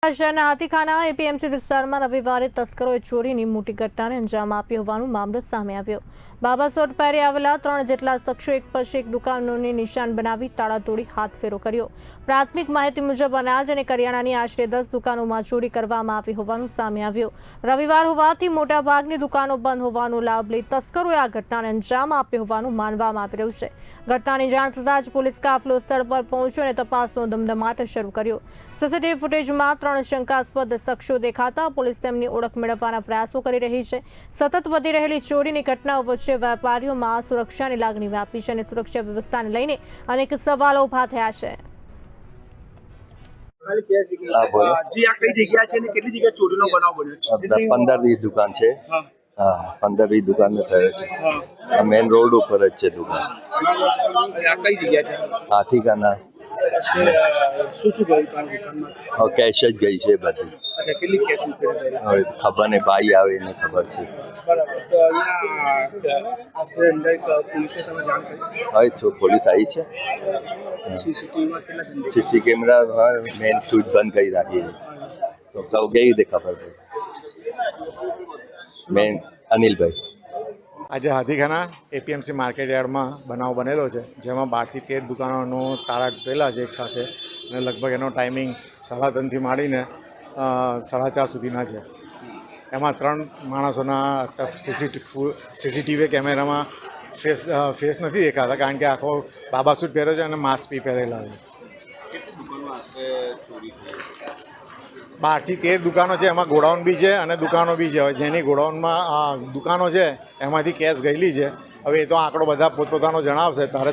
શહેરના હાથીખાના એપીએમસી વિસ્તારમાં રવિવારે તસ્કરોએ ચોરીની મોટી ઘટનાને અંજામ આપ્યો હોવાનું મામલો સામે આવ્યો। બાબાસોટ પારે આવેલા 3 જેટલા શખ્સો એક પછી એક દુકાનોને નિશાન બનાવી તાળા તોડી હાથફેરો કર્યો। પ્રાથમિક માહિતી મુજબ અનાજ અને કરિયાણાની આશરે 10 દુકાનોમાં ચોરી કરવામાં આવી હોવાનું સામે આવ્યું। રવિવાર હોવાથી મોટાભાગની દુકાનો બંધ હોવાનો લાભ લઈ તસ્કરોએ આ ઘટનાને અંજામ આપ્યો હોવાનું માનવામાં આવી રહ્યું છે। ઘટનાની જાણ થતાં જ પોલીસ કાફલો સ્થળ પર પહોંચ્યો અને તપાસનો ધમધમાટ શરૂ કર્યો। સીસીટીવી ફૂટેજમાં 3 શંકાસ્પદ શખ્સો દેખાતા પોલીસ તેમની ઓળખ મેળવવાના પ્રયાસો કરી રહી છે। સતત વધી રહેલી ચોરીની ઘટનાઓ વચ્ચે વેપારીઓમાં સુરક્ષાની લાગણી વ્યાપી છે અને સુરક્ષા વ્યવસ્થાને લઈને અનેક સવાલો ઊભા થયા છે। જી આ કઈ જગ્યા છે ને કેટલી જગ્યાએ ચોરીનો બનાવ બન્યો છે? 15-20 દુકાન છે। હા 15-20 દુકાન થયો છે। મેન રોડ ઉપર જ છે દુકાન। આ કઈ જગ્યા છે? હાથીખાના। શું શું ગયું તાર દુકાનમાં? કેશ જ ગઈ છે બધી। અચ્છા કેટલી કેશ મૂકી? હવે ખબર ને ભાઈ આવે એને ખબર છે। બરાબર તો અહીંયા અંદર પોલીસને તમે જાણ કરી? હવે પોલીસ આવી છે। સીસીટીવીમાં કેટલા સીસી કેમેરા મેન સ્વિચ બંધ કરી રાખી છે તો કેવી રીતે ખબર પડે? મેન અનિલભાઈ। આજે હાથીખાના એપીએમસી માર્કેટ યાર્ડમાં બનાવ બનેલો છે, જેમાં 12 થી 13 દુકાનોનો તાળા તૂટેલા છે એક સાથે, અને લગભગ એનો ટાઈમિંગ 3:30થી માંડીને 4:30 સુધીના છે। એમાં 3 માણસોના સીસીટીવી કેમેરામાં ફેસ નથી દેખાતા, કારણ કે આખો બાબા સૂટ પહેર્યો છે અને માસ્ક બી પહેરેલા છે। 12 થી 13 દુકાનો છે, એમાં ગોડાઉન બી છે અને દુકાનો બી છે। જેની ગોડાઉનમાં દુકાનો છે એમાંથી કેશ ગયેલી છે। હવે એ તો આંકડો બધા પોતપોતાનો જણાવશે ત્યારે